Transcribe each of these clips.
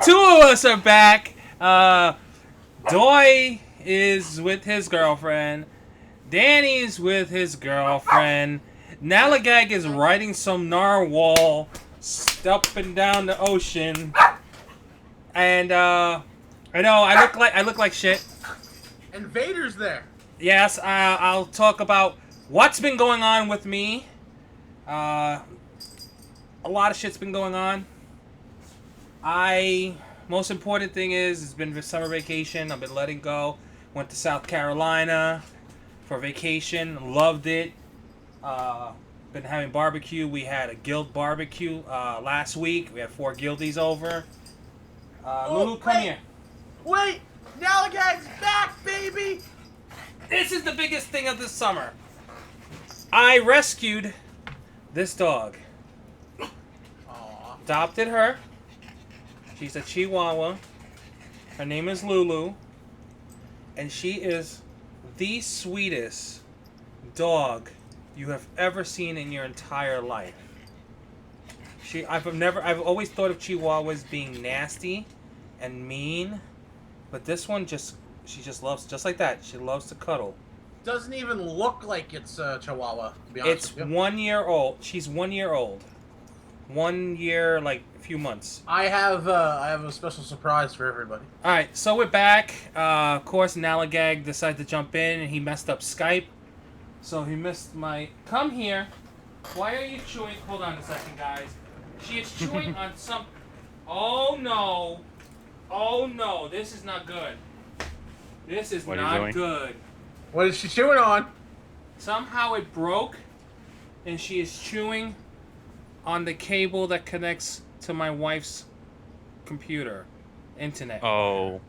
Two of us are back. Doy is with his girlfriend. Danny's with his girlfriend. Nalagag is riding some narwhal up and down the ocean. And I know I look like shit. And Vader's there. Yes, I'll talk about what's been going on with me. A lot of shit's been going on. Most important thing is it's been summer vacation. I've been letting go. Went to South Carolina for vacation. Loved it. Been having barbecue. We had a guild barbecue last week. We had 4 guildies over. Lulu, come here. Wait! Nalagag's back, baby! This is the biggest thing of this summer. I rescued this dog. Aww. Adopted her. She's a Chihuahua. Her name is Lulu. And she is the sweetest dog you have ever seen in your entire life. I've always thought of Chihuahuas being nasty and mean, but this one she just loves, just like that. She loves to cuddle. Doesn't even look like it's a Chihuahua, to be honest with you. It's 1 year old. She's 1 year old. 1 year, like a few months. I have a special surprise for everybody. All right, so we're back. Of course, Nalagag decided to jump in, and he messed up Skype. So he missed my... Come here. Why are you chewing... Hold on a second, guys. She is chewing on some... Oh, no. Oh, no. This is not good. This is not good. What is she chewing on? Somehow it broke, and she is chewing on the cable that connects to my wife's computer. Internet. Oh.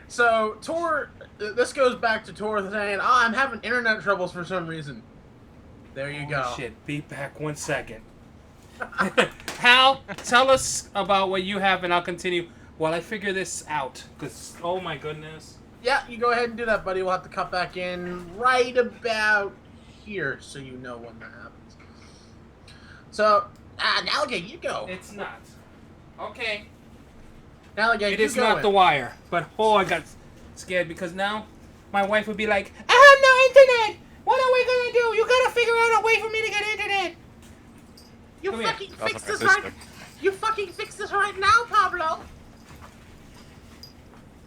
So, Tor... This goes back to Tor saying, I'm having internet troubles for some reason. There you go. Shit, be back 1 second. Hal, tell us about what you have, and I'll continue while I figure this out. Because, oh my goodness. Yeah, you go ahead and do that, buddy. We'll have to cut back in right about here so you know when that happens. So, Nalagag, you go. It's not. Okay. Nalagag, you go. It is not the wire. But, I got scared because now my wife would be like, I have no internet! What are we gonna do? You gotta figure out a way for me to get internet! You fucking fix this right... You fucking fix this right now, Pablo!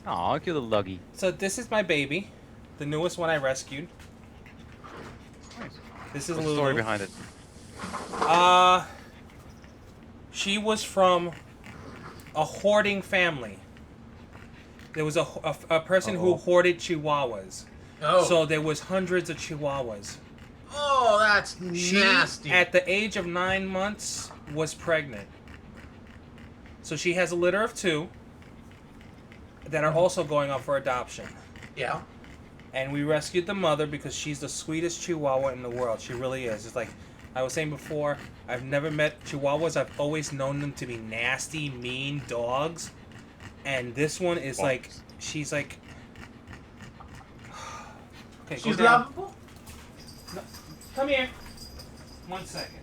Aw, look at the luggy. So this is my baby. The newest one I rescued. Nice. This is What's Lulu. the story behind it? She was from a hoarding family. There was a person who hoarded chihuahuas. Oh. So there was hundreds of chihuahuas. Oh, that's nasty. She, at the age of 9 months, was pregnant. So she has a litter of 2 that are also going up for adoption. Yeah. And we rescued the mother because she's the sweetest chihuahua in the world. She really is. It's like I was saying before, I've never met chihuahuas. I've always known them to be nasty, mean dogs. And this one is like, she's like... Okay, she's lovable? No, come here. 1 second.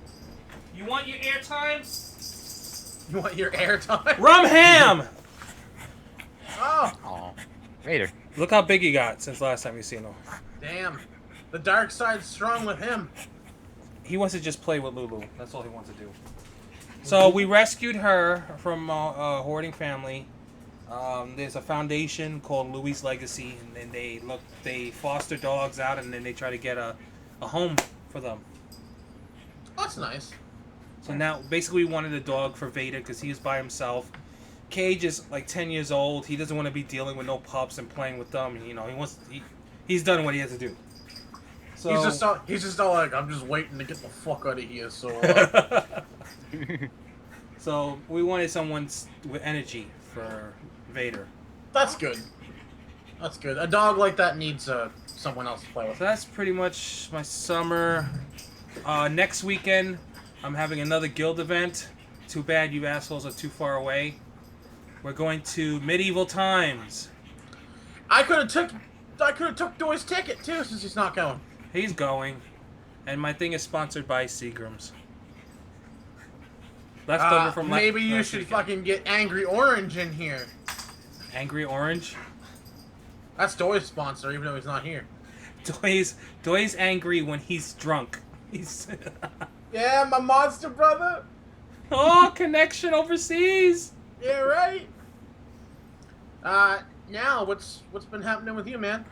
You want your airtime? You want your airtime? Rum ham! Oh! Aw. Vader. Look how big he got since last time you seen him. Damn. The dark side's strong with him. He wants to just play with Lulu. That's all he wants to do. So we rescued her from a hoarding family. There's a foundation called Louis Legacy, and then they foster dogs out, and then they try to get a home for them. That's nice. So now, basically, we wanted a dog for Vader because he was by himself. Cage is like 10 years old. He doesn't want to be dealing with no pups and playing with them. You know, he's done what he has to do. So he's just all like, I'm just waiting to get the fuck out of here. So. So we wanted someone with energy for Vader. That's good. That's good. A dog like that needs someone else to play with. So that's pretty much my summer. Next weekend, I'm having another guild event. Too bad you assholes are too far away. We're going to medieval times. I could have took Doy's ticket too, since he's not going. He's going, and my thing is sponsored by Seagram's. Leftover from maybe you last should weekend. fucking get Angry Orange in here. Angry Orange. That's Doy's sponsor, even though he's not here. Doy's angry when he's drunk. He's Yeah, my monster brother. oh, connection overseas. Yeah, right. Now what's been happening with you, man?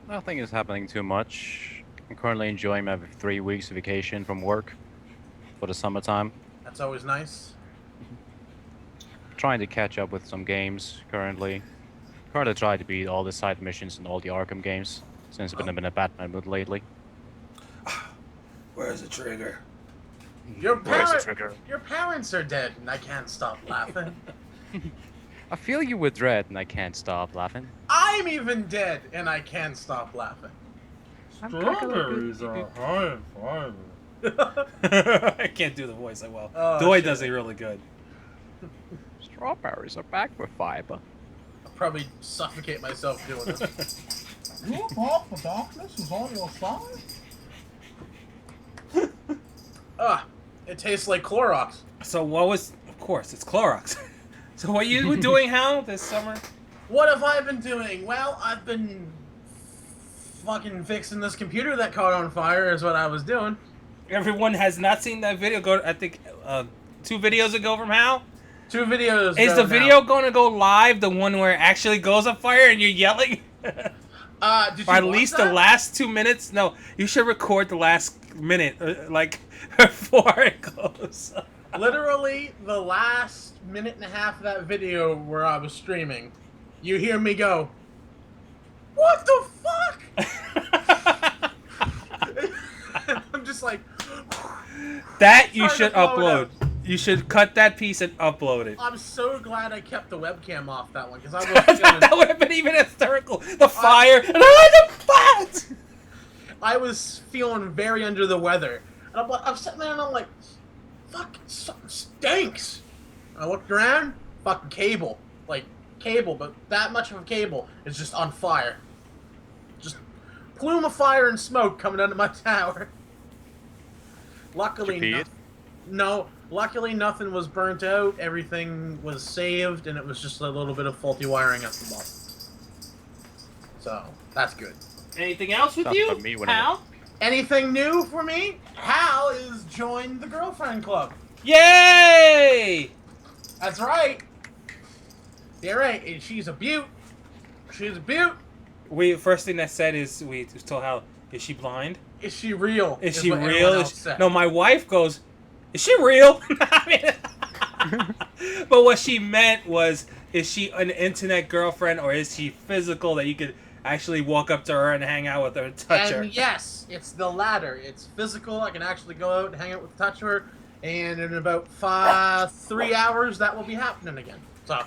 Nothing is happening too much. I'm currently enjoying my 3 weeks vacation from work for the summertime. That's always nice. Trying to catch up with some games currently. Currently try to beat all the side missions in all the Arkham games since I've been in a Batman mood lately. Where's the trigger? Your Where's the parents, trigger? your parents are dead, and I can't stop laughing. I feel you with dread and I can't stop laughing. I'm even dead, and I can't stop laughing. Strawberries are high in fiber. I can't do the voice that well. Oh, Doy shit. does it really good. Strawberries are back with fiber. I'll probably suffocate myself doing this. You thought the darkness was on your side? It tastes like Clorox. So what was? Of course, it's Clorox. So what you doing, Hal, this summer? What have I been doing? Well, I've been fucking fixing this computer that caught on fire is what I was doing. Everyone has not seen that video. Go, I think, 2 videos ago from Hal. 2 videos. Is ago the now. video going to go live? The one where it actually goes on fire and you're yelling? Did you Or at watch least that? the last 2 minutes? No, you should record the last minute, like, before it goes. Literally, the last minute and a half of that video where I was streaming, you hear me go, "What the fuck?" I'm just like, That you Sorry should to blow it upload. You should cut that piece and upload it. I'm so glad I kept the webcam off that one because I was That feeling, would have been even hysterical. The fire and the fat. I was feeling very under the weather, and I'm sitting there and I'm like, "Fuck, something stinks." I looked around, fucking cable, but that much of a cable is just on fire. Just plume of fire and smoke coming out of my tower. Luckily, Did you pee it? no. Luckily, nothing was burnt out. Everything was saved, and it was just a little bit of faulty wiring at the bottom. So that's good. Anything else with Sounds you, like me when I- Hal? Anything new for me? Hal is joined the girlfriend club. Yay! That's right. You're right. And she's a beaut. She's a beaut. We first thing that said is we told Hal, is she blind? Is she real? Is she what everyone real? else said. No, my wife goes, is she real? I mean, but what she meant was, is she an internet girlfriend or is she physical that you could actually walk up to her and hang out with her and touch her? And yes, it's the latter. It's physical. I can actually go out and hang out with, touch her, and in about 3 hours, that will be happening again. So.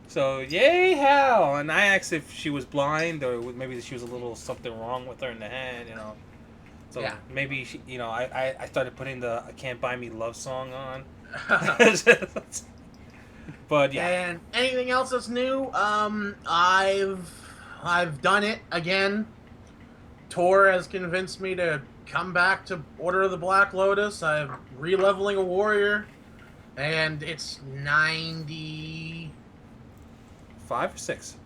So, yay, Hal! And I asked if she was blind or maybe she was a little something wrong with her in the head, you know. So Yeah. maybe, she, you know, I started putting the I Can't Buy Me Love song on. But, yeah. And anything else that's new? I've done it again. Tor has convinced me to come back to Order of the Black Lotus. I'm re-leveling a warrior, and it's 97 5 or 6?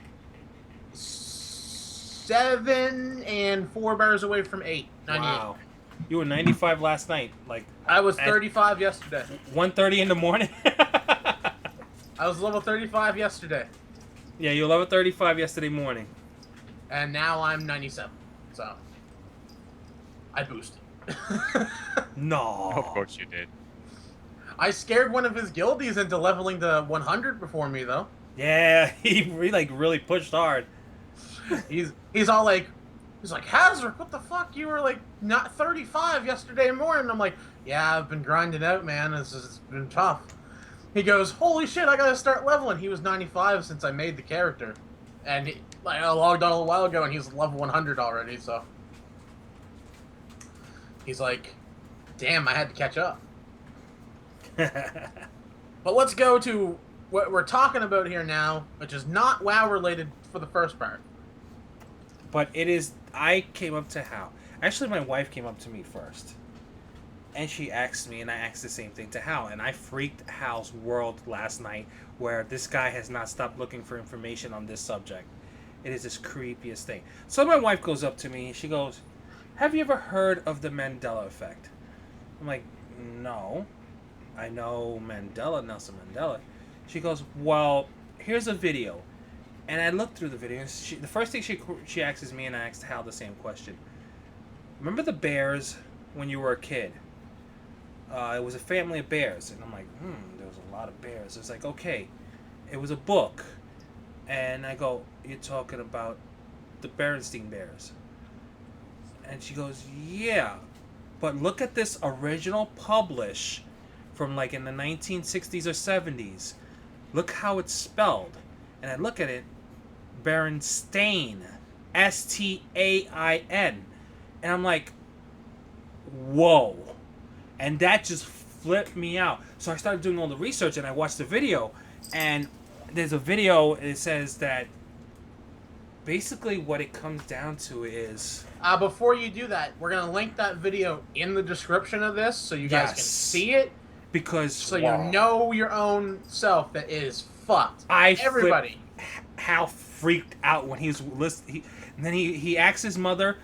and 4 bars away from 8. 98. Wow. You were 95 last night, like I was 35 yesterday. 1:30 in the morning. I was level 35 yesterday, Yeah, you were level 35 yesterday morning. and now I'm 97. So I boosted. No. Of course you did. I scared one of his guildies into leveling to 100 before me, though. Yeah, he really pushed hard. He's all like, Hazard, what the fuck? You were like not 35 yesterday morning. I'm like, yeah, I've been grinding out, man. It's been tough. He goes, holy shit, I gotta start leveling. He was 95 since I made the character, and I logged on a while ago, and he's level 100 already. So he's like, damn, I had to catch up. But let's go to what we're talking about here now, which is not WoW related for the first part. But it is. I came up to Hal. Actually, my wife came up to me first, And she asked me, and I asked the same thing to Hal. And I freaked Hal's world last night, where this guy has not stopped looking for information on this subject. It is this creepiest thing. So my wife goes up to me, she goes, "Have you ever heard of the Mandela Effect?" I'm like, "No. I know Mandela, Nelson Mandela." She goes, "Well, here's a video." And I looked through the video. The first thing she asks me, and I asked Hal the same question. "Remember the bears when you were a kid?" It was a family of bears. And I'm like, there was a lot of bears. It's like, okay, it was a book. And I go, "You're talking about the Berenstain Bears?" And she goes, "Yeah. But look at this original publish from like in the 1960s or 70s. Look how it's spelled." And I look at it, Berenstain, Stain. And I'm like, whoa. And that just flipped me out. So I started doing all the research, and I watched the video. And there's a video, it says that basically what it comes down to is... Before you do that, we're going to link that video in the description of this so you guys can see it. Because... So you know your own self that it is fucked. Everybody. Hal freaked out when he was listening. And then he asked his mother.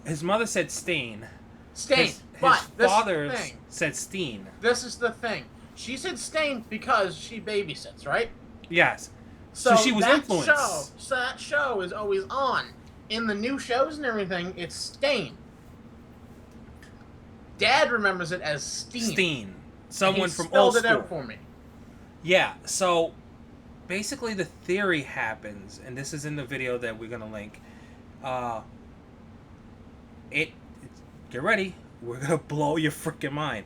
His mother said Stain. Stain. His But father this is the thing. said Steen. This is the thing. She said Stain because she babysits, right? Yes. So she was influenced. So that show is always on. In the new shows and everything, it's Stain. Dad remembers it as Steen. Steen. Someone from old old school. school. It out for me. Yeah, so basically the theory happens, and this is in the video that we're going to link. Get ready. We're going to blow your freaking mind.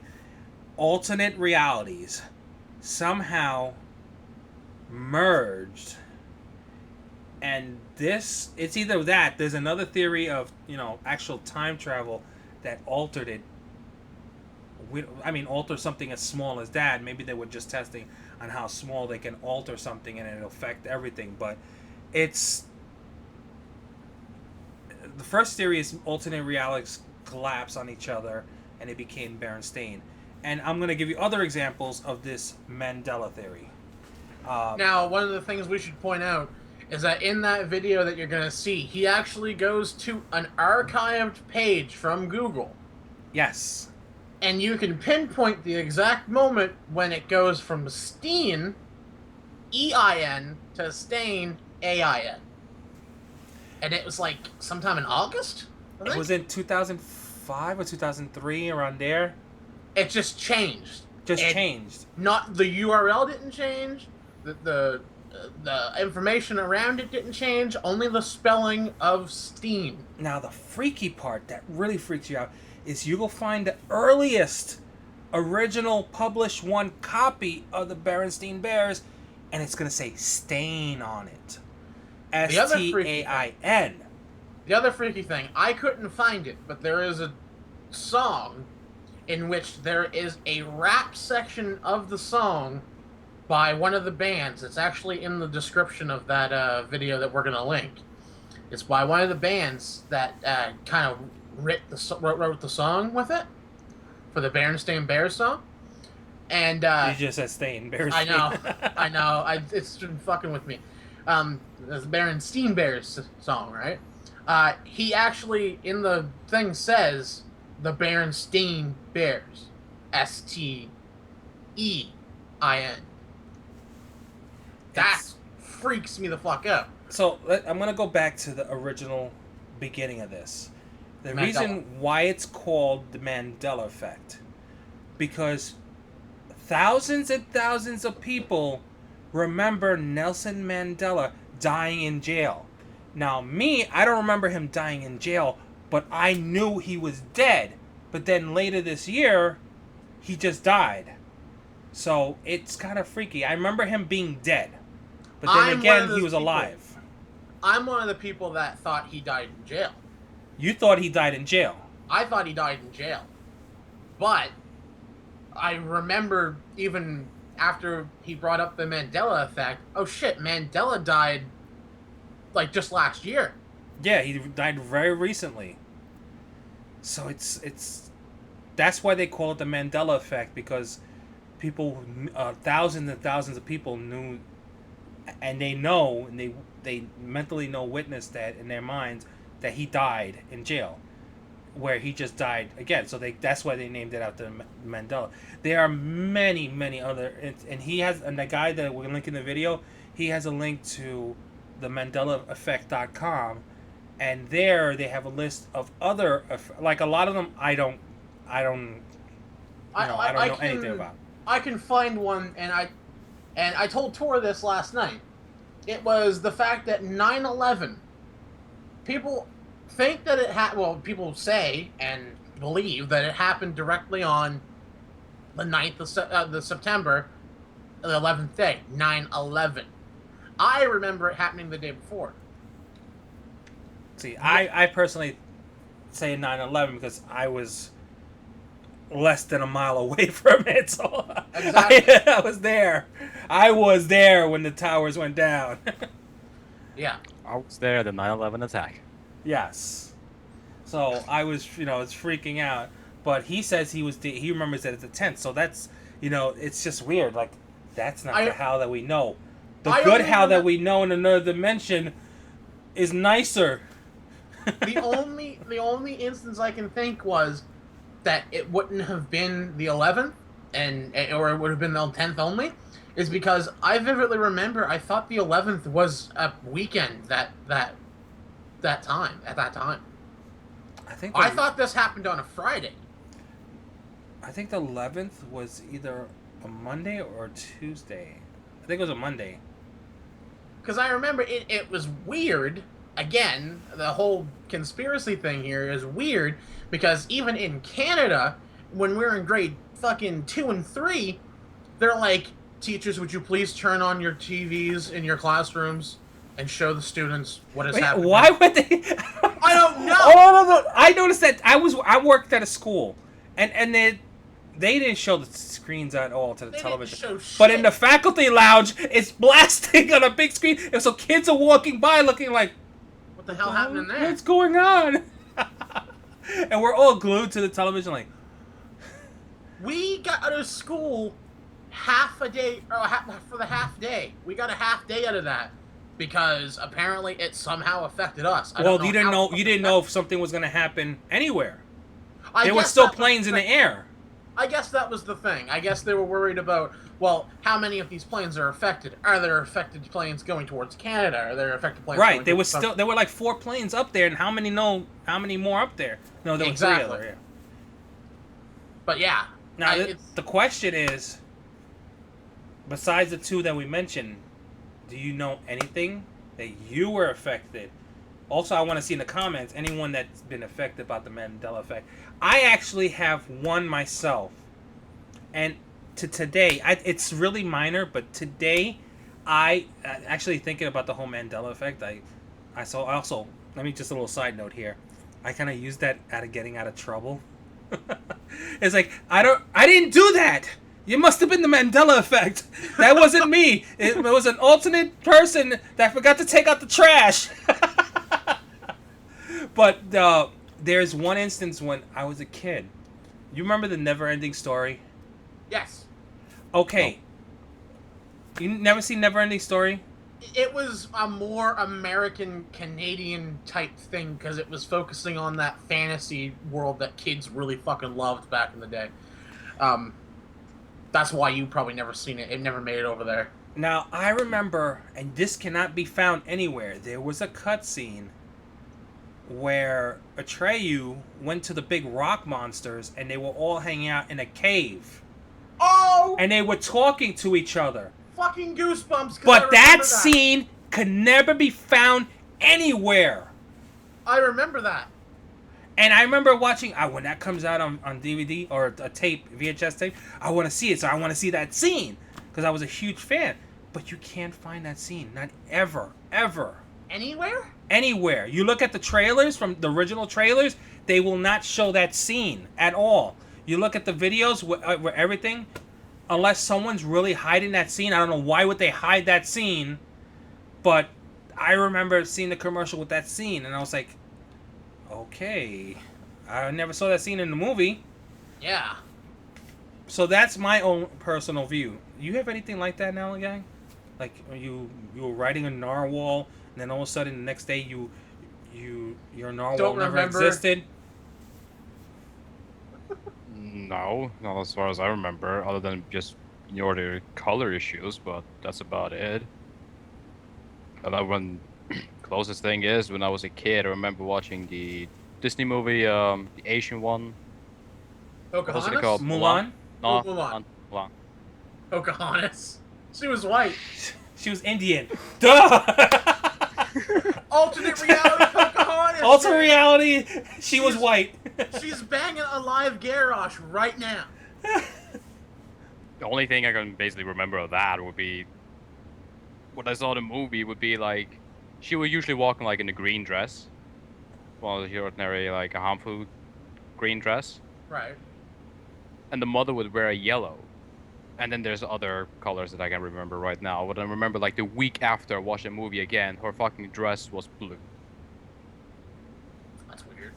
Alternate realities somehow merged. And this, it's either that, there's another theory of, actual time travel that altered it. Alter something as small as that. Maybe they were just testing on how small they can alter something and it'll affect everything. But it's... The first theory is alternate realities collapse on each other and it became Berenstain. And I'm going to give you other examples of this Mandela theory. Now, one of the things we should point out is that in that video that you're going to see, he actually goes to an archived page from Google. Yes. And you can pinpoint the exact moment when it goes from Steen, E-I-N, to Stain, A-I-N. And it was like sometime in August? It was in 2005 or 2003, around there. It just changed. Changed. Not the URL didn't change. The information around it didn't change. Only the spelling of Steen. Now the freaky part that really freaks you out is you will find the earliest original published one copy of the Berenstain Bears, and it's going to say Stain on it. Stain. The other freaky thing, I couldn't find it, but there is a song in which there is a rap section of the song by one of the bands. It's actually in the description of that video that we're going to link. It's by one of the bands that kind of wrote the song with it for the Berenstain Bears song. And you just said Stain Bears. I know. It's been fucking with me. The Berenstain Bears song, right? He actually in the thing says the Berenstain Bears, Stein. That freaks me the fuck out. So I'm gonna go back to the original beginning of this. The Mandela. reason why it's called the Mandela Effect, because thousands and thousands of people remember Nelson Mandela dying in jail. Now, I don't remember him dying in jail, but I knew he was dead. But then later this year, he just died. So it's kind of freaky. I remember him being dead, but then again, he was alive. I'm one of the people that thought he died in jail. You thought he died in jail. I thought he died in jail. But I remember even after he brought up the Mandela Effect, oh shit, Mandela died like just last year. Yeah, he died very recently. So it's that's why they call it the Mandela Effect, because people, thousands and thousands of people knew, and they know, and they mentally know, witness that in their minds that he died in jail, where he just died again. So that's why they named it after Mandela. There are many other, and he has, and the guy that we're linking the video, he has a link to the MandelaEffect.com, and there they have a list of other, like a lot of them I don't know anything about. I can find one, and I told Tor this last night. It was the fact that 9/11. People think that people say and believe that it happened directly on the 9th of the September, the 11th day, 9/11. I remember it happening the day before. See, I personally say 9/11 because I was less than a mile away from it, so Exactly. I was there. I was there when the towers went down. Yeah. I was there at the 9/11 attack. Yes. So I was, it's freaking out. But he says he remembers that it's the 10th. So that's, it's just weird. Like, that's not the Hal that we know. The good Hal that we know in another dimension is nicer. the only instance I can think was that it wouldn't have been the 11th, or it would have been the 10th only, is because I vividly remember I thought the 11th was a weekend at that time. I thought this happened on a Friday. I think the 11th was either a Monday or a Tuesday. I think it was a Monday. Because I remember it was weird. Again, the whole conspiracy thing here is weird, because even in Canada, when we're in grade fucking 2 and 3, they're like, teachers, would you please turn on your TVs in your classrooms and show the students what is happening? Why would they? I don't know. Oh, no. I noticed that I worked at a school, and they didn't show the screens at all to the television. Didn't show shit. But in the faculty lounge, it's blasting on a big screen, and so kids are walking by looking like, what the hell happened in there? what's going on? And we're all glued to the television like... We got out of school half a day, for the half day. We got a half day out of that because apparently it somehow affected us. Well, you didn't know if something was going to happen anywhere. There were still planes in the air. I guess that was the thing. I guess they were worried about, well, how many of these planes are affected? Are there affected planes going towards Canada? Are there affected planes right, there were like 4 planes up there, and how many more up there? No, there were 3 other, yeah. But yeah. Now, the question is, besides the 2 that we mentioned, do you know anything that you were affected? Also, I want to see in the comments anyone that's been affected by the Mandela Effect. I actually have one myself. And today, it's really minor, but today, I actually thinking about the whole Mandela Effect, I saw also, let me just a little side note here. I kind of used that out of getting out of trouble. It's like, I didn't do that. You must have been the Mandela Effect. That wasn't me. It was an alternate person that forgot to take out the trash. But there's one instance when I was a kid. You remember the Never-Ending Story? Yes. Okay. No. You never seen Never-Ending Story? It was a more American-Canadian type thing because it was focusing on that fantasy world that kids really fucking loved back in the day. That's why you probably never seen it. It never made it over there. Now, I remember, and this cannot be found anywhere, there was a cutscene where Atreyu went to the big rock monsters and they were all hanging out in a cave. Oh! And they were talking to each other. Fucking goosebumps. But that scene could never be found anywhere. I remember that. And I remember watching, when that comes out on DVD or a tape, VHS tape, I want to see it. So I want to see that scene because I was a huge fan. But you can't find that scene. Not ever. Anywhere? Anywhere. You look at the trailers, from the original trailers, they will not show that scene at all. You look at the videos where everything, unless someone's really hiding that scene. I don't know why would they hide that scene, but I remember seeing the commercial with that scene, and I was like, okay, I never saw that scene in the movie. Yeah. So that's my own personal view. You have anything like that now, gang? Like you were riding a narwhal, and then all of a sudden the next day your narwhal Don't never remember. existed. No, not as far as I remember, other than just the color issues, but that's about it. And I when closest thing is when I was a kid, I remember watching the Disney movie, the Asian one. What was it Pocahontas? called? Mulan. No, Mulan. Mulan. Pocahontas. She was white. She was Indian. Duh. Alternate reality Pocahontas. Also reality, she was white. She's banging a live Garrosh right now. The only thing I can basically remember of that would be what I saw in the movie would be like she would usually walk in like in a green dress, well, the ordinary like a harmful green dress, Right. and the mother would wear a yellow. And then there's other colors that I can't remember right now. But I remember like the week after I watched the movie again, her fucking dress was blue. That's weird.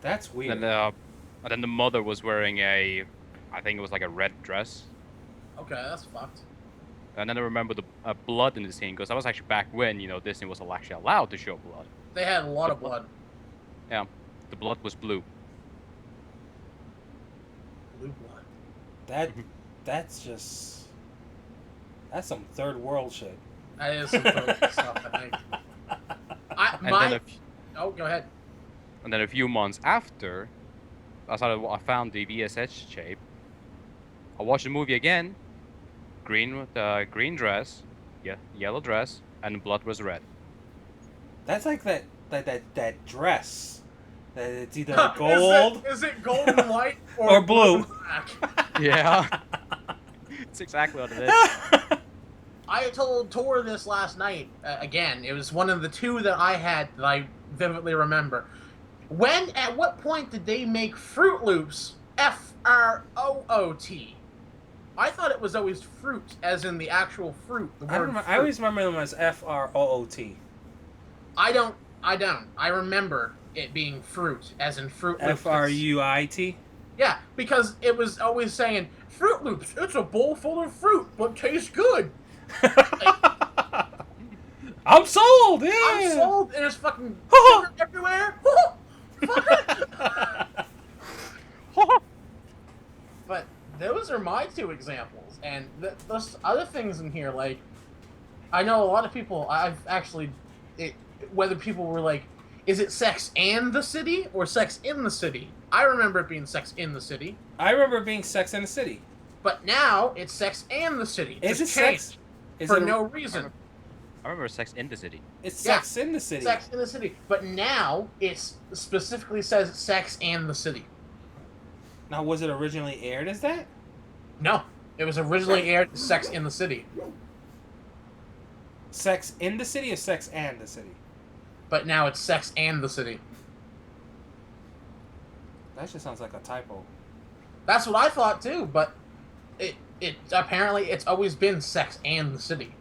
That's weird. And then the mother was wearing I think it was like a red dress. Okay, that's fucked. And then I remember the blood in the scene because that was actually back when Disney was actually allowed to show blood. They had a lot of blood. Yeah, the blood was blue. Blue blood. That's some third world shit. That is some focus stuff, I think. Oh, go ahead. And then a few months after, I found the VSH tape. I watched the movie again. Green dress, yellow dress, and the blood was red. That's like that dress. That it's either gold Is it gold and white or blue? and black? Yeah, it's exactly what it is. I told Tor this last night. Again, it was one of the two that I had that I vividly remember. At what point did they make Fruit Loops F-R-O-O-T? I thought it was always fruit, as in the actual fruit. The word fruit. I always remember them as F-R-O-O-T. I don't. I remember it being fruit, as in Fruit Loops. F-R-U-I-T? Yeah, because it was always saying, Fruit Loops, it's a bowl full of fruit, but tastes good. I'm sold, yeah! I'm sold, and there's fucking sugar everywhere. But those are my two examples, and there's other things in here, like, I know a lot of people, whether people were like, is it Sex and the City, or Sex in the City? I remember it being Sex in the City. I remember it being Sex in the City. But now, it's Sex and the City. Is it Just Sex? changed for no reason. I remember Sex in the City. It's Sex in the City. Sex in the City. But now, it specifically says Sex and the City. Now, was it originally aired as that? No. It was originally aired as Sex in the City. Sex in the City or Sex and the City? But now it's Sex and the City. That just sounds like a typo. That's what I thought too, but it apparently it's always been Sex and the City.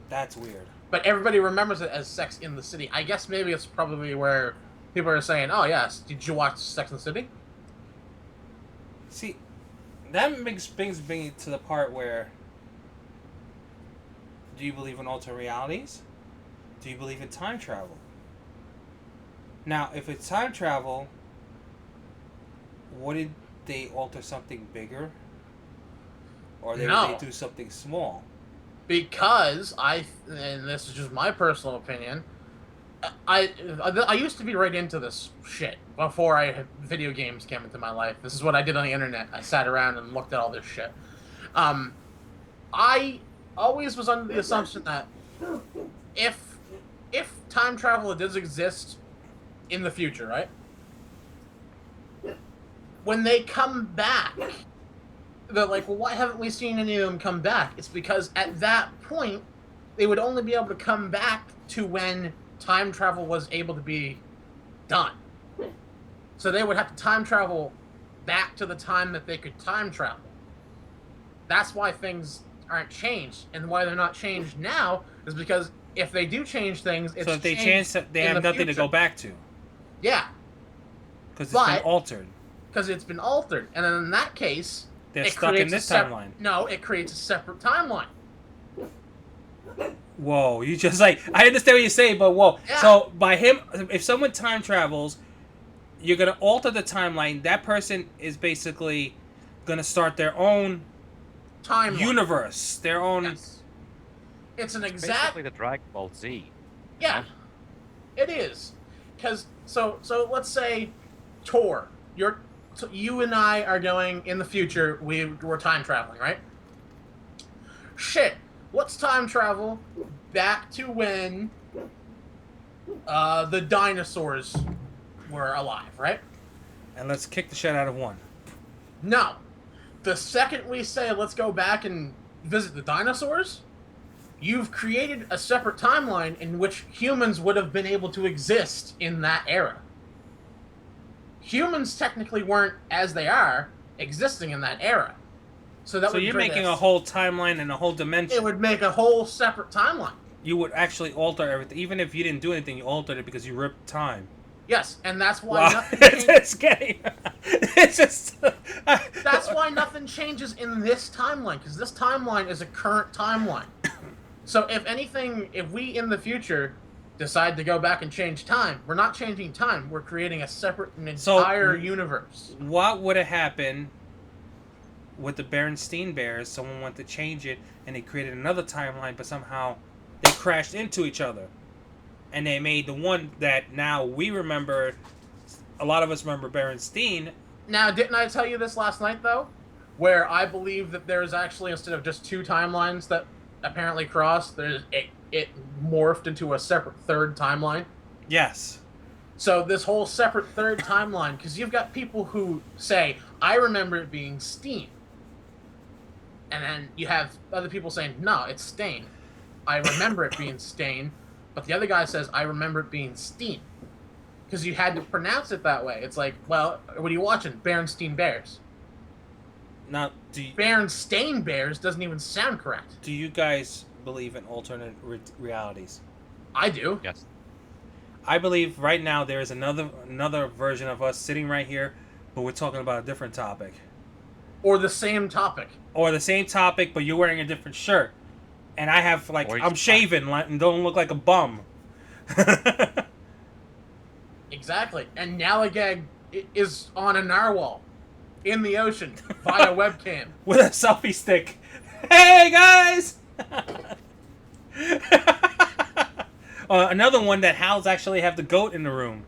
That's weird. But everybody remembers it as Sex in the City. I guess maybe it's probably where people are saying, "Oh yes, did you watch Sex in the City?" See, that brings me to the part where, do you believe in alternate realities? Do you believe in time travel? Now, if it's time travel, wouldn't they alter something bigger? Or would they do something small? Because and this is just my personal opinion, I used to be right into this shit before video games came into my life. This is what I did on the internet. I sat around and looked at all this shit. I always was under the assumption that if time travel does exist in the future, right? When they come back, they're like, well, why haven't we seen any of them come back? It's because at that point, they would only be able to come back to when time travel was able to be done. So they would have to time travel back to the time that they could time travel. That's why things aren't changed. And why they're not changed now is because if they do change things, it's so if they change, they have nothing to go back to. Yeah. Because it's been altered. because it's been altered. And then in that case, They're it stuck in creates this a timeline. No, it creates a separate timeline. Whoa, you just like, I understand what you're saying, but whoa. Yeah. So by him, if someone time travels, you're gonna alter the timeline. That person is basically gonna start their own Timeline. universe, their own. Yes. It's an It's exact. basically the Dragon Ball Z. Yeah, it is. Because so let's say, Tor, you and I are going in the future. We're time traveling, right? Shit. Let's time travel back to when the dinosaurs were alive, right? And let's kick the shit out of one. No. The second we say let's go back and visit the dinosaurs, you've created a separate timeline in which humans would have been able to exist in that era. Humans technically weren't, as they are, existing in that era. So you're making a whole timeline and a whole dimension. It would make a whole separate timeline. You would actually alter everything. Even if you didn't do anything, you altered it because you ripped time. Yes, and that's why Wow. nothing It's getting... It's just... That's why nothing changes in this timeline, because this timeline is a current timeline. So if anything, if we in the future decide to go back and change time, we're not changing time. We're creating a separate, an entire universe. What would have happened with the Berenstein Bears? Someone wanted to change it, and they created another timeline, but somehow they crashed into each other. And they made the one that now we remember, a lot of us remember Berenstein. Now, didn't I tell you this last night, though? Where I believe that there's actually, instead of just two timelines that apparently crossed, it morphed into a separate third timeline. Yes. So this whole separate third timeline, because you've got people who say, I remember it being Steam. And then you have other people saying, no, it's Stain. I remember it being Stain. But the other guy says, I remember it being Steam. Because you had to pronounce it that way. It's like, well, what are you watching? Berenstein Bears. Now, do Berenstain Bears doesn't even sound correct. Do you guys believe in alternate realities? I do. Yes. I believe right now there is another version of us sitting right here, but we're talking about a different topic. Or the same topic. Or the same topic, but you're wearing a different shirt. And I have, like, I'm shaven and don't look like a bum. Exactly. And Nalagag is on a narwhal in the ocean via webcam. With a selfie stick. Hey, guys! Another one that Hal's actually have the goat in the room.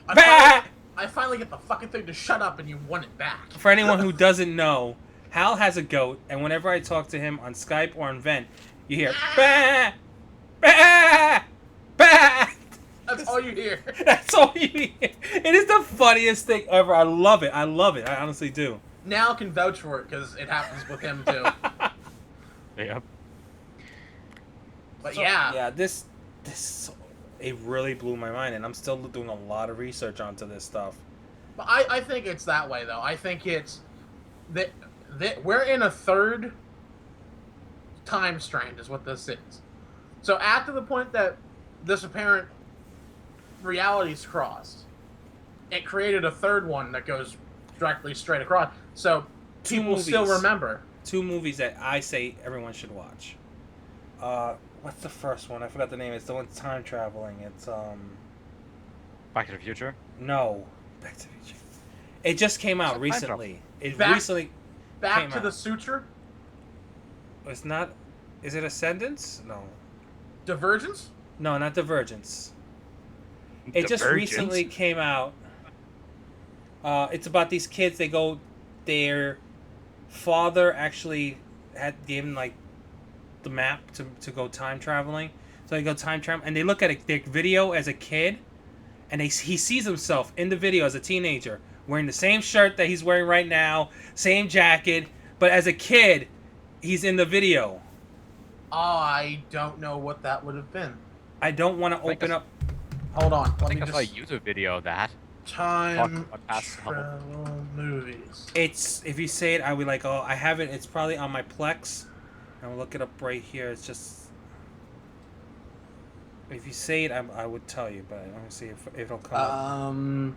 I finally get the fucking thing to shut up and you want it back. For anyone who doesn't know, Hal has a goat, and whenever I talk to him on Skype or on Vent, you hear bah, bah, bah. That's all you hear. That's all you hear. It is the funniest thing ever. I love it. I love it. I honestly do. Nal can vouch for it because it happens with him too. Yep. But yeah. Yeah, this it really blew my mind, and I'm still doing a lot of research onto this stuff. But I think it's that way though. I think it's that we're in a third time strand is what this is. So after the point that this apparent realities crossed, it created a third one that goes directly straight across. So people still remember. 2 movies that I say everyone should watch. What's the first one? I forgot the name. It's the one time traveling. It's Back to the Future? No. Back to the Future. It just came out recently. Back to the Suture? It's not. Is it Ascendance? No. Divergence? No, not Divergence. It just recently came out. It's about these kids. Their father actually gave them like the map to go time traveling. So they go time travel, and they look at their video as a kid, and he sees himself in the video as a teenager wearing the same shirt that he's wearing right now, same jacket, but as a kid, he's in the video. I don't know what that would have been. I don't want to open up. Hold on. I think I saw a YouTube video of that. Time travel movies. It's, if you say it, I would like, oh, I have it. It's probably on my Plex. And we'll look it up right here. It's just... If you say it, I would tell you, but let me see if it'll come up.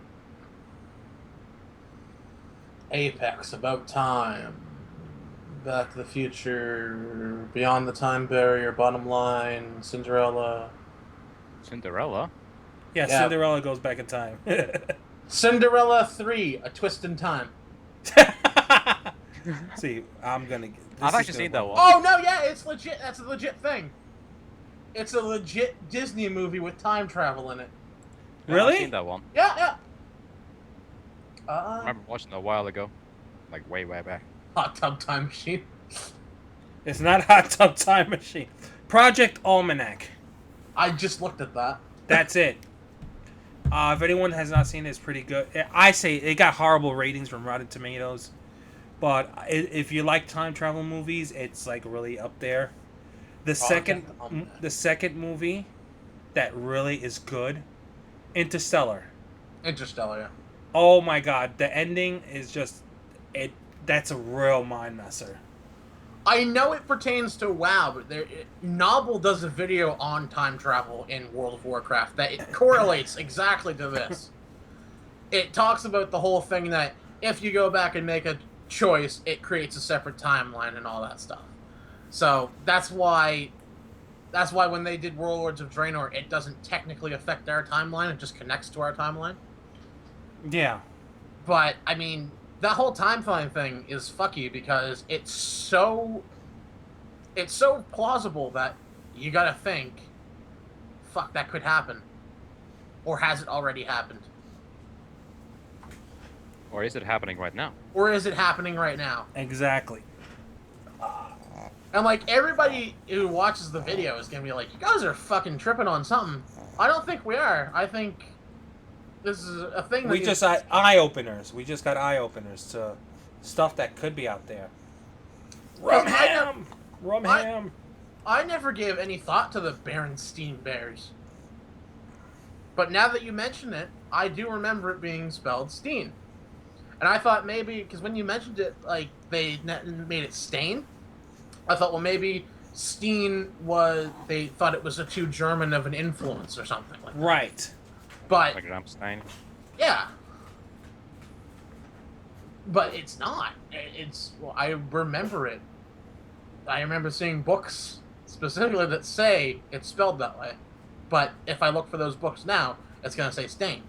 Apex, About Time, Back to the Future, Beyond the Time Barrier, Bottom Line, Cinderella. Cinderella? Yeah, Yeah. Cinderella goes back in time. Cinderella 3, A Twist in Time. See, I'm gonna. I've actually seen that one. Oh, no, yeah, it's legit. That's a legit thing. It's a legit Disney movie with time travel in it. Yeah, Really? I've seen that one. Yeah. I remember watching it a while ago. Like, way back. Hot Tub Time Machine. It's not Hot Tub Time Machine. Project Almanac. I just looked at that. That's it. If anyone has not seen it, it's pretty good. I say it got horrible ratings from Rotten Tomatoes, but if you like time travel movies, it's like really up there. The second movie that really is good, Interstellar. Interstellar, yeah. Oh my God, the ending is just it. That's a real mind messer. I know it pertains to WoW, but Novel does a video on time travel in World of Warcraft that it correlates exactly to this. It talks about the whole thing that if you go back and make a choice, it creates a separate timeline and all that stuff. So that's why when they did Warlords of Draenor, it doesn't technically affect our timeline; it just connects to our timeline. Yeah. But I mean, that whole timeline thing is fucky because it's so plausible that you gotta think, fuck, that could happen, or has it already happened, Or is it happening right now? or is it happening right now? Exactly. And like everybody who watches the video is gonna be like, you guys are fucking tripping on something. I don't think we are. I think this is a thing that We just got eye openers. We just got eye openers to stuff that could be out there. Rumham. I never gave any thought to the Berenstein Bears. But now that you mention it, I do remember it being spelled Steen. And I thought maybe, because when you mentioned it, like, they made it Stain, I thought, well, maybe Steen they thought it was a too German of an influence or something like that. Right. But, Like Rammstein? yeah. But it's not. Well, I remember it. I remember seeing books specifically that say it's spelled that way. But if I look for those books now, it's going to say Stain.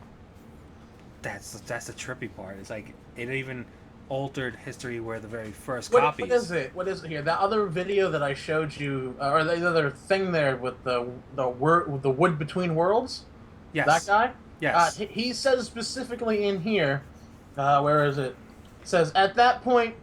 That's the trippy part. It's like it even altered history where the very first What copies. is it? What is it here? That other video that I showed you, or the other thing there with the wood between worlds? Yes. That guy? Yes. He says specifically in here, where is it? It says, at that point,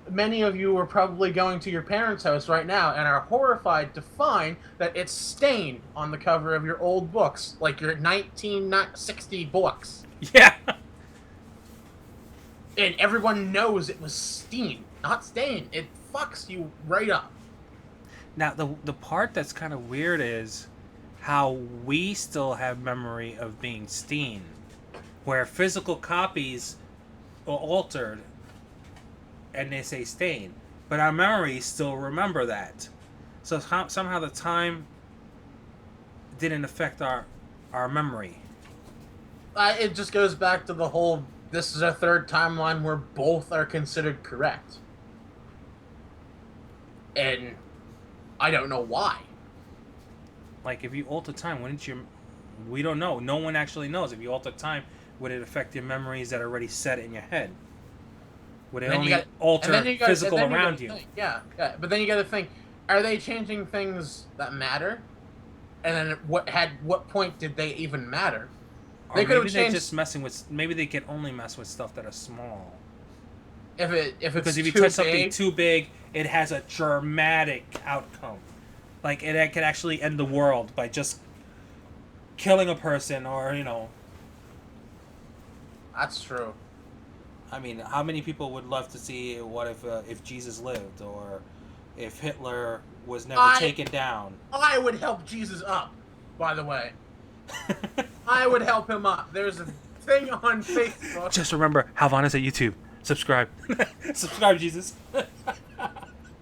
many of you are probably going to your parents' house right now and are horrified to find that it's Stain on the cover of your old books, like your 1960 books. Yeah. And everyone knows it was Steen, not Stain. It fucks you right up. Now the part that's kind of weird is how we still have memory of being Steen, where physical copies are altered and they say Stain, but our memories still remember that. So somehow the time didn't affect our memory. It just goes back to the whole, this is a third timeline where both are considered correct. And I don't know why. Like, if you alter time, we don't know. No one actually knows. If you alter time, would it affect your memories that are already set in your head? Would it only alter physical around you? Yeah. But then you gotta think, are they changing things that matter? And then what point did they even matter? Or They could have maybe they're changed. just messing with. Maybe they can only mess with stuff that are small. If it's Because if you too touch something big, too big, it has a dramatic outcome. Like, it could actually end the world by just killing a person, or that's true. I mean, how many people would love to see what if Jesus lived, or if Hitler was never taken down? I would help Jesus up, by the way. I would help him up. There's a thing on Facebook. Just remember, Halvana's at YouTube. Subscribe. Subscribe, Jesus.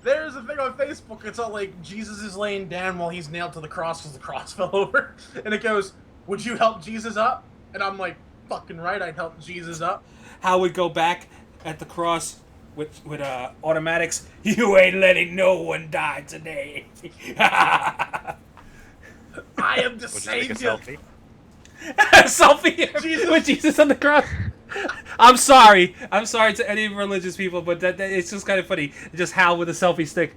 There's a thing on Facebook. It's all like Jesus is laying down while he's nailed to the cross because the cross fell over, and it goes, "Would you help Jesus up?" And I'm like, "Fucking right, I'd help Jesus up." How would go back at the cross with automatics? You ain't letting no one die today. I am the Would you take a savior. selfie? Selfie Jesus. with Jesus on the cross. I'm sorry to any religious people, but that it's just kind of funny. Just Hal with a selfie stick.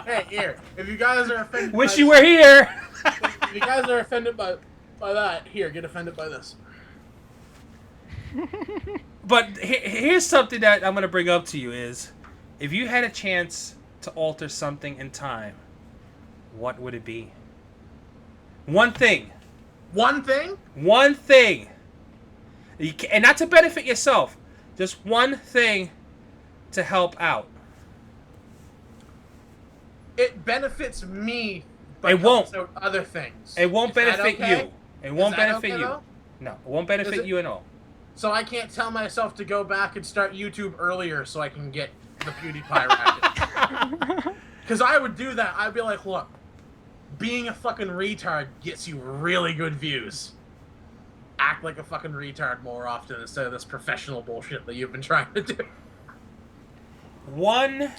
Hey, here. If you guys are offended, Wish by you were here. If you guys are offended by that, here, get offended by this. But here's something that I'm gonna bring up to you is, if you had a chance to alter something in time, what would it be? One thing. One thing. One thing. And not to benefit yourself. Just one thing to help out. It benefits me, but It won't. also other things. It won't Is that benefit okay? you. It won't Is that benefit okay, you. though? No, it won't benefit Is it- you at all. So I can't tell myself to go back and start YouTube earlier so I can get the PewDiePie racket. Because I would do that. I'd be like, look, being a fucking retard gets you really good views. Act like a fucking retard more often instead of this professional bullshit that you've been trying to do. One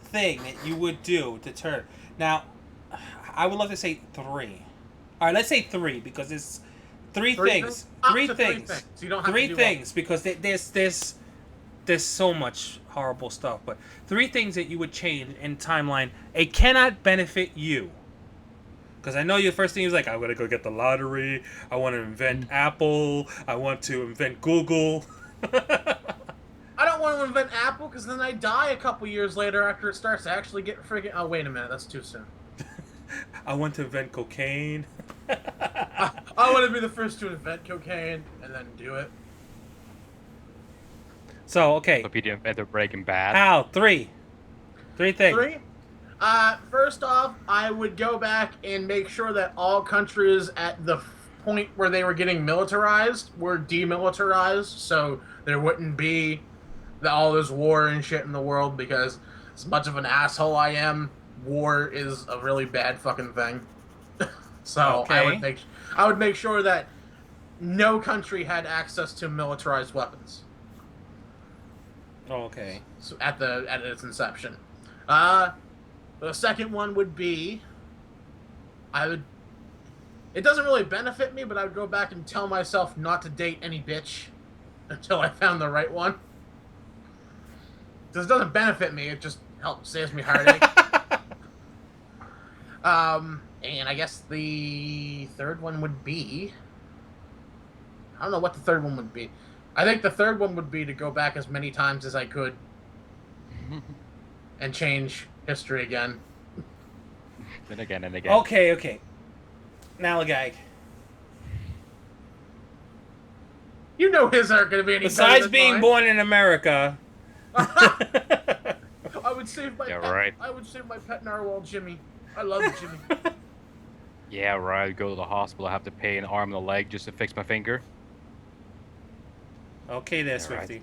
thing that you would do to turn. Now, I would love to say 3. All right, let's say 3 because it's three things. Up Three to things. You don't have Three to do things because there's so much horrible stuff. But 3 things that you would change in timeline. It cannot benefit you. Because I know your first thing is like, I'm going to go get the lottery. I want to invent Apple. I want to invent Google. I don't want to invent Apple because then I die a couple years later after it starts to actually get freaking. Oh, wait a minute. That's too soon. I want to invent cocaine. I want to be the first to invent cocaine and then do it. So, okay. So Peter invented Breaking Bad. Hal, 3. 3 things. 3? First off, I would go back and make sure that all countries at the point where they were getting militarized were demilitarized, so there wouldn't be all this war and shit in the world, because as much of an asshole I am, war is a really bad fucking thing. So Okay. I would make sure that no country had access to militarized weapons. Okay. So at its inception. The second one would be, it doesn't really benefit me, but I would go back and tell myself not to date any bitch until I found the right one. Because it doesn't benefit me, it just saves me heartache. And I guess the third one would be, I don't know what the third one would be. I think the third one would be to go back as many times as I could and change history again. And again and again. Okay. Nalagag. You know his aren't going to be any better Besides than being mine. born in America. I would save my Yeah, pet. right. I would save my pet narwhal, Jimmy. I love Jimmy. Yeah, right. Go to the hospital. I have to pay an arm and a leg just to fix my finger. Okay there, Yeah, Swifty.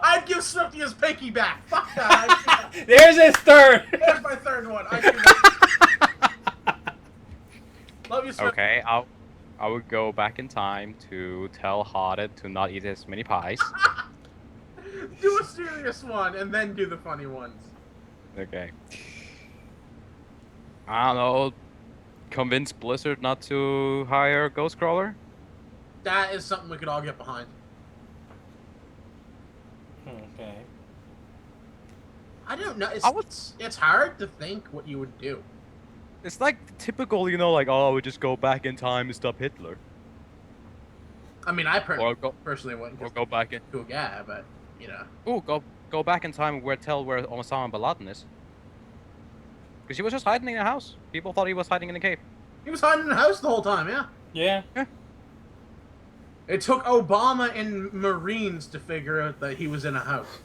I'd give Swifty his pinky back. Fuck that. There's his third. There's my third one. I do that. Love you, Swifty. Okay, I would go back in time to tell Hodded to not eat as many pies. Do a serious one and then do the funny ones. Okay. I don't know. Convince Blizzard not to hire Ghostcrawler? That is something we could all get behind. Okay. I don't know. I would- It's hard to think what you would do. It's like typical, like, oh, I would just go back in time and stop Hitler. I mean, I Or go, personally wouldn't. or 'Cause go back in. cool guy, but you know. Ooh, go back in time and tell where Osama bin Laden is. Because he was just hiding in a house. People thought he was hiding in a cave. He was hiding in the house the whole time. Yeah. Yeah. It took Obama and Marines to figure out that he was in a house.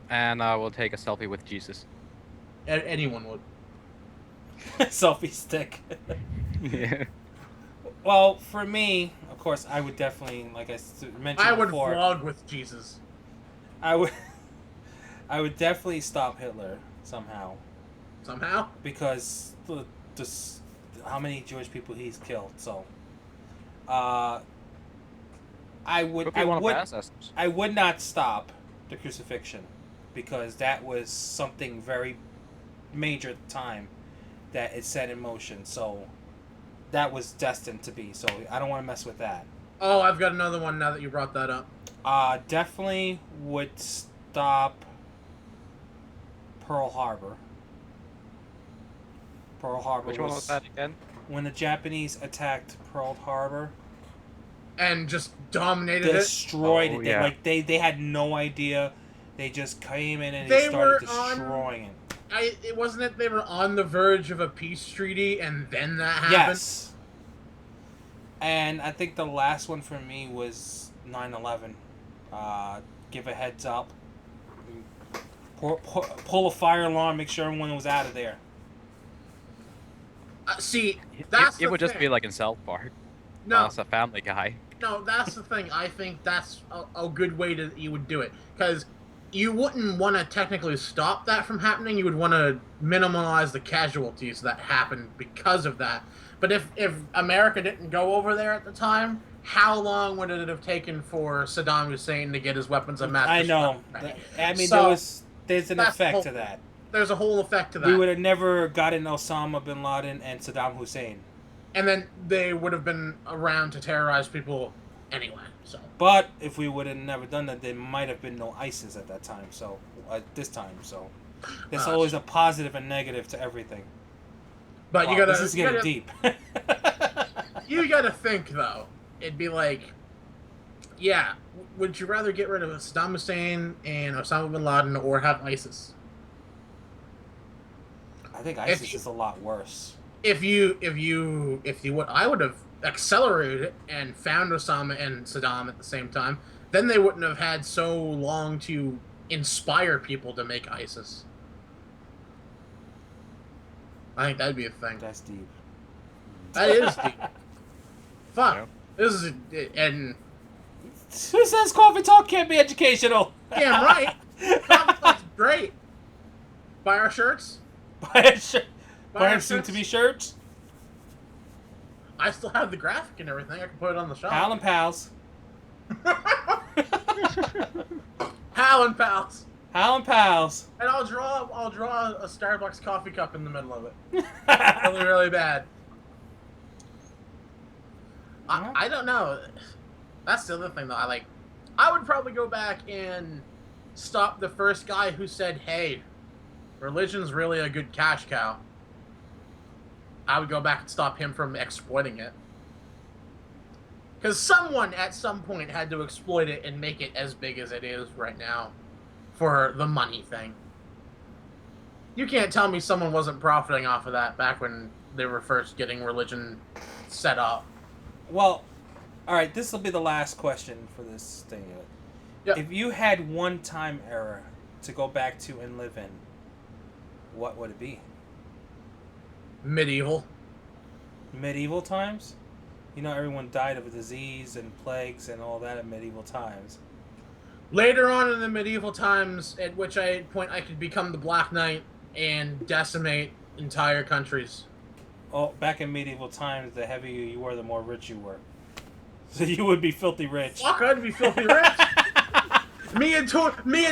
And I will take a selfie with Jesus. Anyone would. Selfie stick. Yeah. Well, for me, of course, I would definitely, like I mentioned I would before. vlog with Jesus. I would. I would definitely stop Hitler somehow Somehow. because just how many Jewish people he's killed. So, uh, I would. Could be one of our ancestors. I would not stop the crucifixion because that was something very major at the time that it set in motion. So that was destined to be. So I don't want to mess with that. Oh, I've got another one now that you brought that up. Definitely would stop Pearl Harbor. Pearl Harbor. Which one was that again? When the Japanese attacked Pearl Harbor. And just dominated it. Destroyed Oh, it. yeah. They had no idea. They just came in and They they started were destroying it. It wasn't it they were on the verge of a peace treaty and then that happened? Yes. And I think the last one for me was 9/11. Give a heads up. Pull a fire alarm. Make sure everyone was out of there. See, that's It the would just thing. be like in South Park. No, It's a Family Guy. no, that's the thing. I think that's a good way to you would do it because you wouldn't want to technically stop that from happening. You would want to minimize the casualties that happened because of that. But if America didn't go over there at the time, how long would it have taken for Saddam Hussein to get his weapons of mass I know. destruction ready? I mean, So, there's an that's the effect whole- to that. There's a whole effect to that. We would have never gotten Osama bin Laden and Saddam Hussein. And then they would have been around to terrorize people anyway. So, But if we would have never done that, there might have been no ISIS at that time. So at this time, so there's Ah, always a positive and negative to everything. but Wow, you gotta this is getting you gotta, deep. you gotta think though. It'd be like, yeah, would you rather get rid of Saddam Hussein and Osama bin Laden or have ISIS? I think ISIS is a lot worse. If you would, I would have accelerated it and found Osama and Saddam at the same time. Then they wouldn't have had so long to inspire people to make ISIS. I think that'd be a thing. That's deep. That is deep. Fuck. Yeah. This is and Who says Cawfee Tawk can't be educational? damn right. That's great. Buy our shirts. Buy Buy our our soon-to-be shirts. shirts. I still have the graphic and everything. I can put it on the shop. Pal and pals. Hal and pals. Hal and pals. And I'll draw a Starbucks coffee cup in the middle of it. Really, really bad. I don't know. That's the other thing though. I would probably go back and stop the first guy who said, "Hey, religion's really a good cash cow." I would go back and stop him from exploiting it. Because someone at some point had to exploit it and make it as big as it is right now for the money thing. You can't tell me someone wasn't profiting off of that back when they were first getting religion set up. Well, all right. This will be the last question for this thing. Yep. If you had one time era to go back to and live in, what would it be? Medieval. Medieval times? You know, everyone died of a disease and plagues and all that in medieval times. Later on in the medieval times, at which point I could become the Black Knight and decimate entire countries. Oh, back in medieval times, the heavier you were, the more rich you were. So you would be filthy rich. Fuck, I'd be filthy rich. me and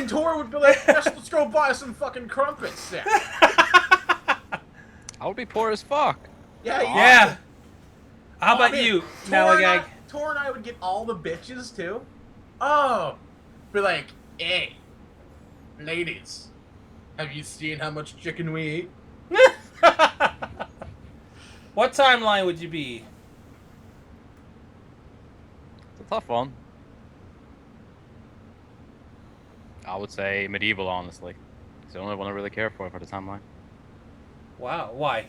Tor would be like, yes, let's go buy some fucking crumpets there. I would be poor as fuck. Yeah, Yeah. How about you, Nalagag? Tor and I would get all the bitches too. Oh, be like, hey, ladies, have you seen how much chicken we eat? What timeline would you be? It's a tough one. I would say medieval, honestly. It's the only one I really care for the timeline. Wow, why?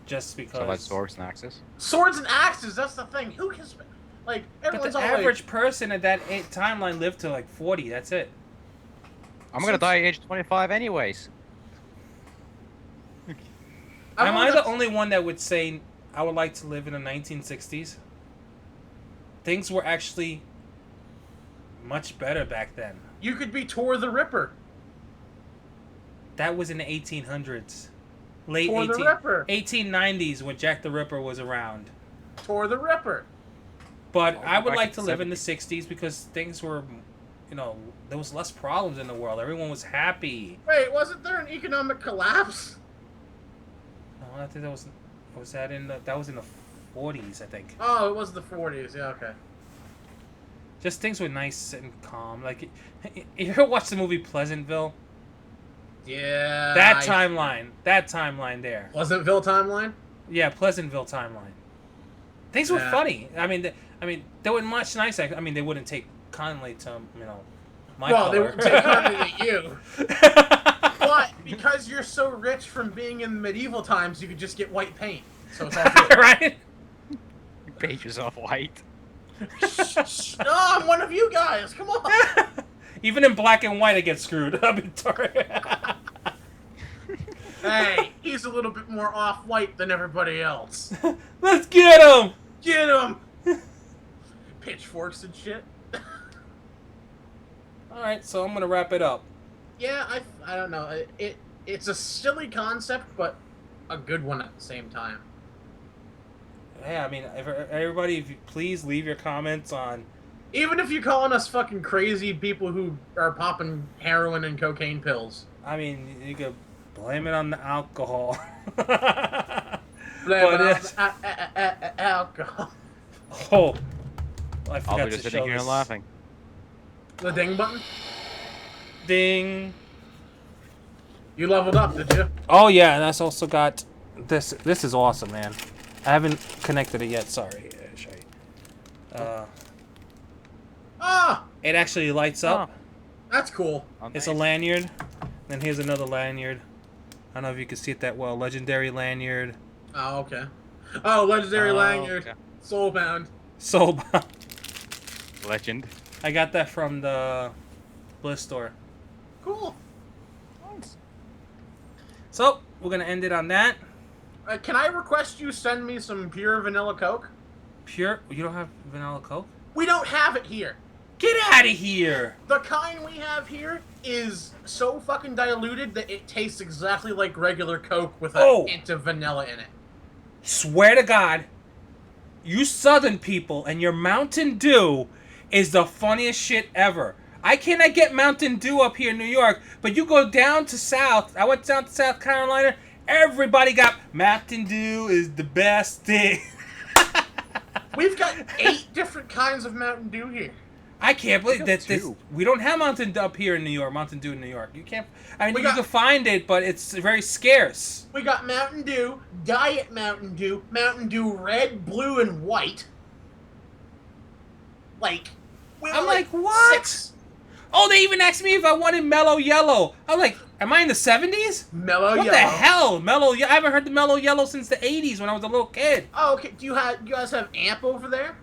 Just because. So I like swords and axes. Swords and axes. That's the thing. Who can spend? Like But everyone's the all average person at that timeline lived to like 40. That's it. I'm gonna die at age 25 anyways. like, Am I the only one that would say I would like to live in the 1960s? Things were actually much better back then. You could be Tor the Ripper. That was in the 1800s. Late Tor the Ripper. 1890s when Jack the Ripper was around. Tor the Ripper. But Oh, I would back like in to the live in the 60s because things were, you know, there was less problems in the world. Everyone was happy. Wait, wasn't there an economic collapse? No, I think that was that in the 40s, I think. Oh, it was the 40s. Yeah, okay. Just things were nice and calm. Like, you ever watch the movie Pleasantville? Yeah. That timeline there. Pleasantville timeline? Yeah, Pleasantville timeline. Things were Yeah. funny. I mean, they were much nicer. I mean, they wouldn't take kindly to, you know, my Well, they color. won't take kindly to you. But because you're so rich from being in medieval times, you could just get white paint. So it's all good. Right? Paint yourself white. Shh, no, I'm one of you guys. Come on. Even in black and white, I get screwed. I mean, Hey, he's a little bit more off-white than everybody else. Let's get him! Get him! Pitchforks and shit. Alright, so I'm going to wrap it up. Yeah, I don't know. It's a silly concept, but a good one at the same time. Yeah, I mean, everybody, if you please leave your comments on... Even if you're calling us fucking crazy people who are popping heroin and cocaine pills. I mean, you could blame it on the alcohol. Blame But it on it's- the alcohol. Oh, I I'll forgot be to just show sitting here this. and laughing. The ding button? Ding. You leveled up, did you? Oh yeah, and that's also got this. This is awesome, man. I haven't connected it yet. Sorry. Show you. Ah! It actually lights up. That's cool. Oh, It's a nice. lanyard. Then here's another lanyard. I don't know if you can see it that well. Legendary lanyard. Oh, okay. Oh, legendary Oh, lanyard. yeah. Soulbound. So Legend. I got that from the Bliss store. Cool. So we're gonna end it on that. Can I request you send me some pure vanilla Coke? Pure. You don't have vanilla Coke? We don't have it here. Get out of here! The kind we have here is so fucking diluted that it tastes exactly like regular Coke with a Oh. hint of vanilla in it. Swear to God, you Southern people and your Mountain Dew is the funniest shit ever. I cannot get Mountain Dew up here in New York, but you go down to South. I went down to South Carolina. Everybody got Mountain Dew is the best thing. We've got 8 different kinds of Mountain Dew here. I can't believe got that this. two. We don't have Mountain Dew up here in New York. Mountain Dew in New York. You can't. I mean, We you got- can find it, but it's very scarce. We got Mountain Dew, Diet Mountain Dew Red, Blue, and White. Like, we I'm were like, what? 6 Oh, they even asked me if I wanted Mellow Yellow. I'm like, am I in the 70s? Mellow What Yellow. the hell? I haven't heard the Mellow Yellow since the 80s when I was a little kid. Oh, okay. Do you guys have Amp over there?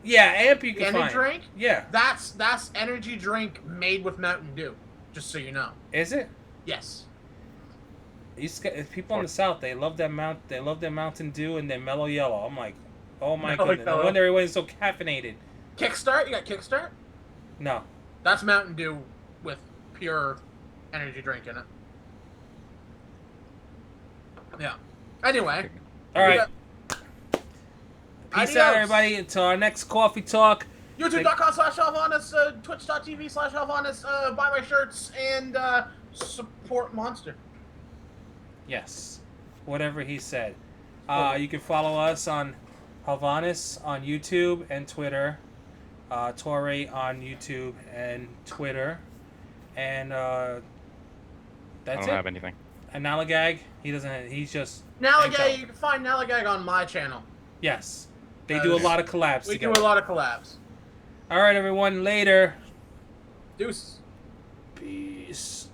Yeah, Amp you can Energy find. drink? Yeah. That's energy drink made with Mountain Dew. Just so you know. Is it? Yes. People in the South, they love their Mountain Dew and their Mellow Yellow. I'm like, oh my Mellow goodness. No Yellow. wonder everyone's so caffeinated. Kickstart? You got Kickstart? No. That's Mountain Dew with pure energy drink in it. Yeah. Anyway. All right. got- Peace out, Adios. everybody. Until our next Coffee Talk. YouTube.com/Alvanus, Twitch.tv/Alvanus, buy my shirts, and support Monster. Yes. Whatever he said. You can follow us on Alvanus on YouTube and Twitter. Toray on YouTube and Twitter. And I that's don't it. have anything. And Nalagag, he doesn't. He's just. Nalagag, you can find Nalagag on my channel. Yes. They do a lot of collabs We together. do a lot of collabs. All right, everyone. Later. Deuce. Peace.